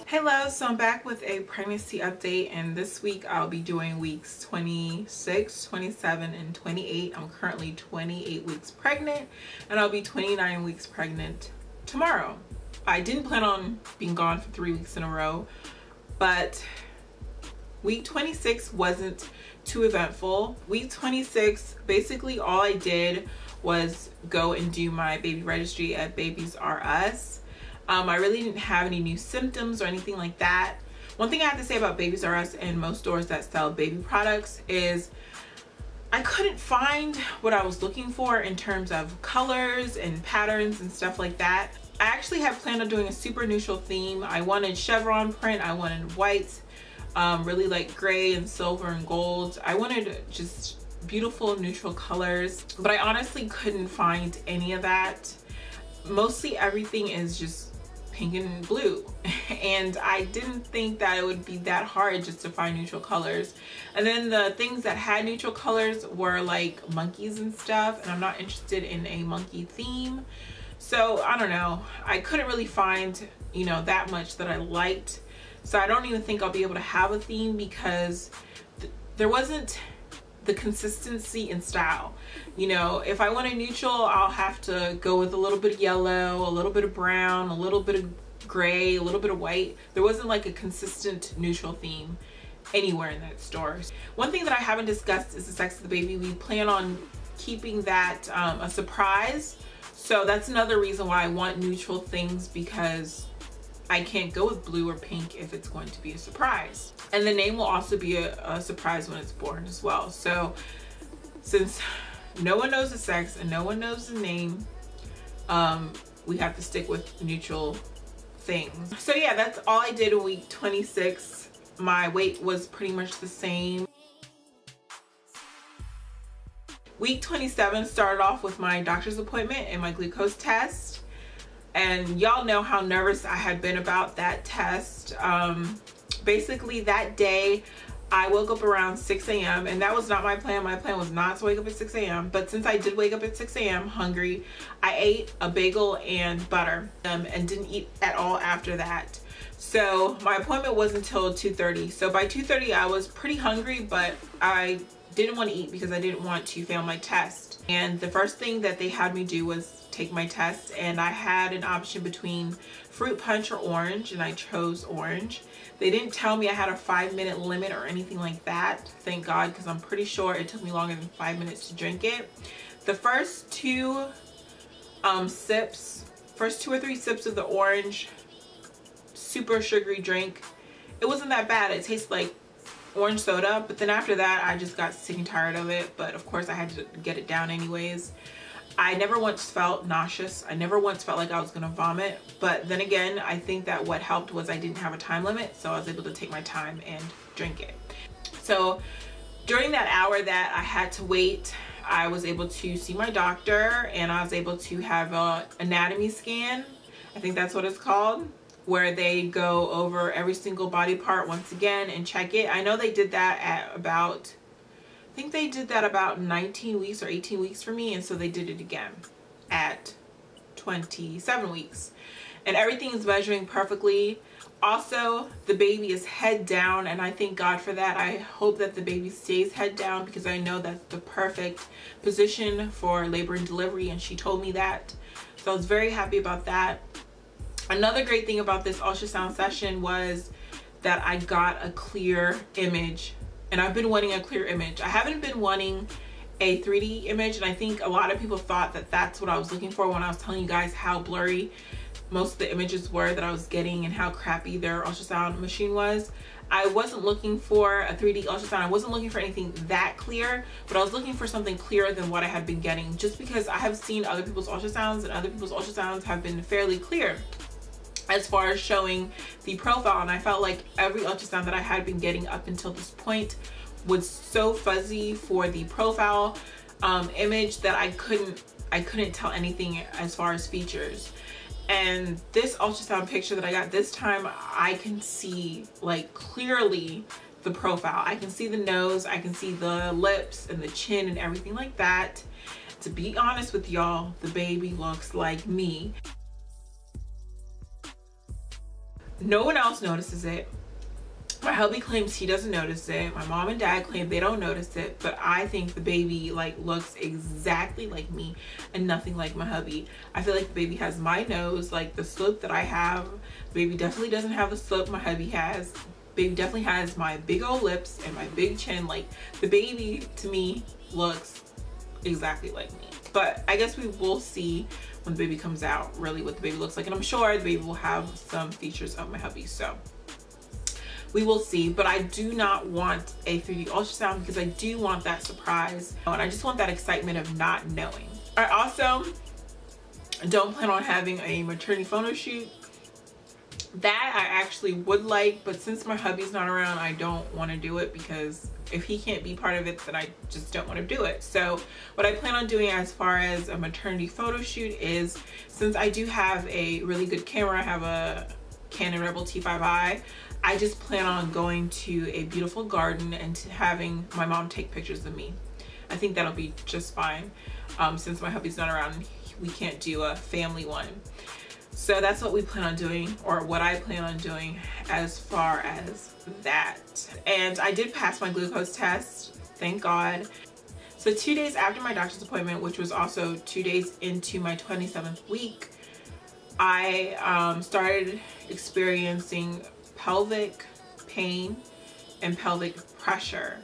Hello, so I'm back with a pregnancy update, and this week I'll be doing weeks 26, 27, and 28. I'm currently 28 weeks pregnant, and I'll be 29 weeks pregnant tomorrow. I didn't plan on being gone for 3 weeks in a row, but week 26 wasn't too eventful. Week 26, basically all I did was go and do my baby registry at Babies R Us. I really didn't have any new symptoms or anything like that. One thing I have to say about Babies R Us and most stores that sell baby products is I couldn't find what I was looking for in terms of colors and patterns and stuff like that. I actually had planned on doing a super neutral theme. I wanted chevron print, I wanted whites, really like gray and silver and gold. I wanted just beautiful neutral colors, but I honestly couldn't find any of that. Mostly everything is just pink and blue, and I didn't think that it would be that hard just to find neutral colors. And then the things that had neutral colors were like monkeys and stuff, and I'm not interested in a monkey theme. So I don't know, I couldn't really find, you know, that much that I liked. So I don't even think I'll be able to have a theme because there wasn't the consistency in style. You know, if I want a neutral, I'll have to go with a little bit of yellow, a little bit of brown, a little bit of gray, a little bit of white. There wasn't like a consistent neutral theme anywhere in that store. One thing that I haven't discussed is the sex of the baby. We plan on keeping that a surprise. So that's another reason why I want neutral things, because I can't go with blue or pink if it's going to be a surprise. And the name will also be a surprise when it's born as well. So since no one knows the sex and no one knows the name, we have to stick with neutral things. So yeah, that's all I did in week 26. My weight was pretty much the same. Week 27 started off with my doctor's appointment and my glucose test. And y'all know how nervous I had been about that test. Basically that day I woke up around 6 a.m. and that was not my plan. My plan was not to wake up at 6 a.m. But since I did wake up at 6 a.m. hungry, I ate a bagel and butter and didn't eat at all after that. So my appointment was until 2:30. So by 2:30 I was pretty hungry, but I didn't want to eat because I didn't want to fail my test. And the first thing that they had me do was take my test, and I had an option between fruit punch or orange, and I chose orange. They didn't tell me I had a 5-minute limit or anything like that, thank God, because I'm pretty sure it took me longer than 5 minutes to drink it. The first two or three sips of the orange super sugary drink, it wasn't that bad. It tastes like orange soda, but then after that I just got sick and tired of it. But of course I had to get it down anyways. I never once felt nauseous. I never once felt like I was gonna vomit. But then again, I think that what helped was I didn't have a time limit, so I was able to take my time and drink it. So during that hour that I had to wait, I was able to see my doctor, and I was able to have an anatomy scan. I think that's what it's called, where they go over every single body part once again and check it. I know they did that at about, I think they did that about 19 weeks or 18 weeks for me, and so they did it again at 27 weeks. And everything is measuring perfectly. Also, the baby is head down, and I thank God for that. I hope that the baby stays head down because I know that's the perfect position for labor and delivery, and she told me that. So I was very happy about that. Another great thing about this ultrasound session was that I got a clear image. And I've been wanting a clear image. I haven't been wanting a 3D image, and I think a lot of people thought that that's what I was looking for when I was telling you guys how blurry most of the images were that I was getting and how crappy their ultrasound machine was. I wasn't looking for a 3D ultrasound. I wasn't looking for anything that clear, but I was looking for something clearer than what I had been getting, just because I have seen other people's ultrasounds, and other people's ultrasounds have been fairly clear as far as showing the profile, and I felt like every ultrasound that I had been getting up until this point was so fuzzy for the profile image that I couldn't tell anything as far as features. And this ultrasound picture that I got this time, I can see like clearly the profile. I can see the nose, I can see the lips and the chin and everything like that. To be honest with y'all, the baby looks like me. No one else notices it. My hubby claims he doesn't notice it. My mom and dad claim they don't notice it, but I think the baby like looks exactly like me and nothing like my hubby. I feel like the baby has my nose, like the slope that I have. The baby definitely doesn't have the slope my hubby has. Baby definitely has my big old lips and my big chin. Like the baby to me looks exactly like me. But I guess we will see when the baby comes out really what the baby looks like, and I'm sure the baby will have some features of my hubby, so we will see. But I do not want a 3D ultrasound because I do want that surprise, and I just want that excitement of not knowing. I also don't plan on having a maternity photo shoot. That I actually would like, but since my hubby's not around, I don't want to do it, because if he can't be part of it, then I just don't want to do it. So what I plan on doing as far as a maternity photo shoot is, since I do have a really good camera, I have a Canon Rebel T5i, I just plan on going to a beautiful garden and having my mom take pictures of me. I think that'll be just fine. Since my hubby's not around, we can't do a family one. So that's what we plan on doing, or what I plan on doing as far as that. And I did pass my glucose test, thank God. So 2 days after my doctor's appointment, which was also 2 days into my 27th week, I started experiencing pelvic pain and pelvic pressure.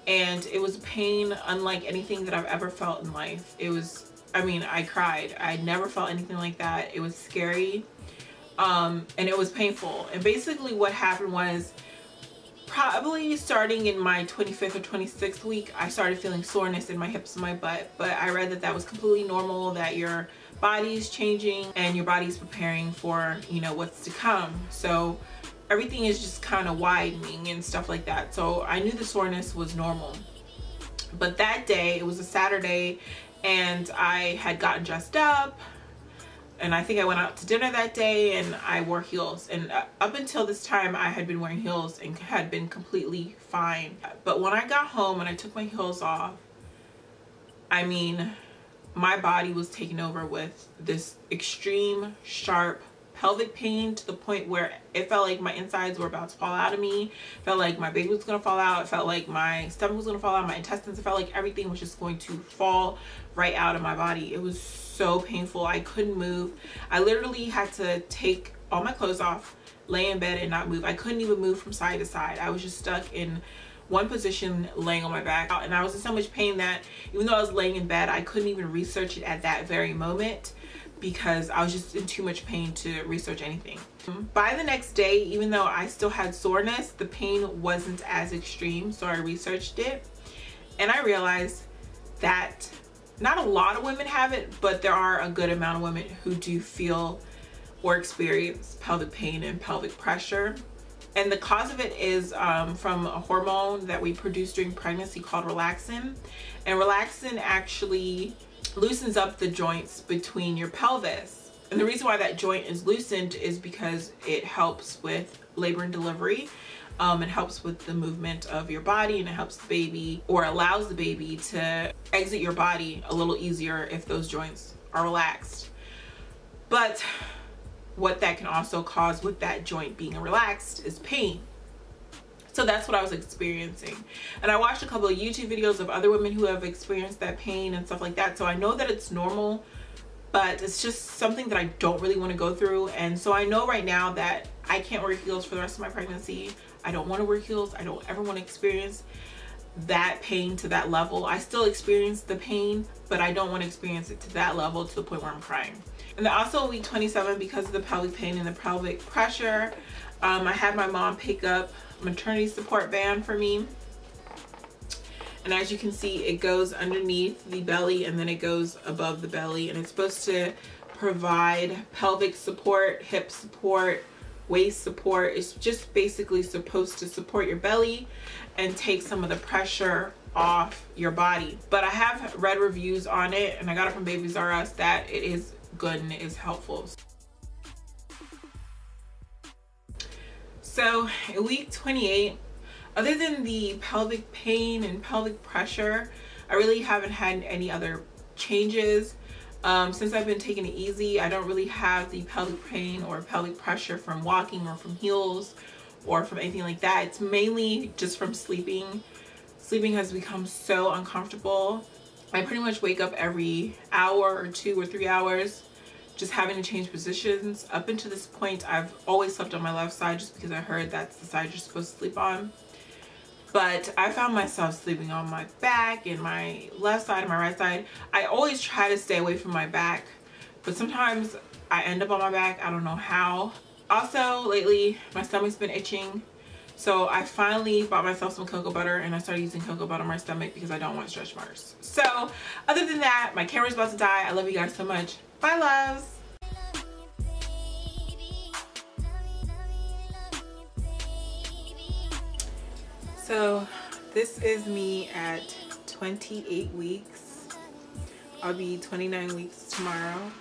And it was pain unlike anything that I've ever felt in life. It was, I mean, I cried. I never felt anything like that. It was scary, and it was painful. And basically what happened was, probably starting in my 25th or 26th week, I started feeling soreness in my hips and my butt. But I read that that was completely normal, that your body's changing and your body's preparing for, you know, what's to come. So everything is just kind of widening and stuff like that. So I knew the soreness was normal. But that day, it was a Saturday, and I had gotten dressed up, and I think I went out to dinner that day, and I wore heels. And up until this time, I had been wearing heels and had been completely fine. But when I got home and I took my heels off, I mean, my body was taken over with this extreme sharp pelvic pain, to the point where it felt like my insides were about to fall out of me. It felt like my baby was gonna fall out. It felt like my stomach was gonna fall out, my intestines. It felt like everything was just going to fall right out of my body. It was so painful. I couldn't move. I literally had to take all my clothes off, lay in bed and not move. I couldn't even move from side to side. I was just stuck in one position, laying on my back. And I was in so much pain that even though I was laying in bed, I couldn't even research it at that very moment, because I was just in too much pain to research anything. By the next day, even though I still had soreness, the pain wasn't as extreme, so I researched it, and I realized that not a lot of women have it, but there are a good amount of women who do feel or experience pelvic pain and pelvic pressure. And the cause of it is from a hormone that we produce during pregnancy called relaxin. And relaxin actually loosens up the joints between your pelvis. And the reason why that joint is loosened is because it helps with labor and delivery. It helps with the movement of your body, and it helps the baby, or allows the baby, to exit your body a little easier if those joints are relaxed. But what that can also cause with that joint being relaxed is pain. So that's what I was experiencing. And I watched a couple of YouTube videos of other women who have experienced that pain and stuff like that. So I know that it's normal, but it's just something that I don't really want to go through. And so I know right now that I can't wear heels for the rest of my pregnancy. I don't want to wear heels. I don't ever want to experience that pain to that level. I still experience the pain, but I don't want to experience it to that level, to the point where I'm crying. And then also week 27, because of the pelvic pain and the pelvic pressure, I had my mom pick up maternity support band for me. And as you can see, it goes underneath the belly and then it goes above the belly, and it's supposed to provide pelvic support, hip support, waist support. It's just basically supposed to support your belly and take some of the pressure off your body. But I have read reviews on it, and I got it from Babies R Us, that it is good and it is helpful. So in week 28, other than the pelvic pain and pelvic pressure, I really haven't had any other changes. Since I've been taking it easy, I don't really have the pelvic pain or pelvic pressure from walking or from heels or from anything like that. It's mainly just from sleeping. Sleeping has become so uncomfortable. I pretty much wake up every hour or 2 or 3 hours, just having to change positions. Up until this point, I've always slept on my left side just because I heard that's the side you're supposed to sleep on. But I found myself sleeping on my back and my left side and my right side. I always try to stay away from my back, but sometimes I end up on my back. I don't know how. Also, lately, my stomach's been itching. So I finally bought myself some cocoa butter, and I started using cocoa butter on my stomach because I don't want stretch marks. So other than that, my camera's about to die. I love you guys so much. Bye, loves. So this is me at 28 weeks. I'll be 29 weeks tomorrow.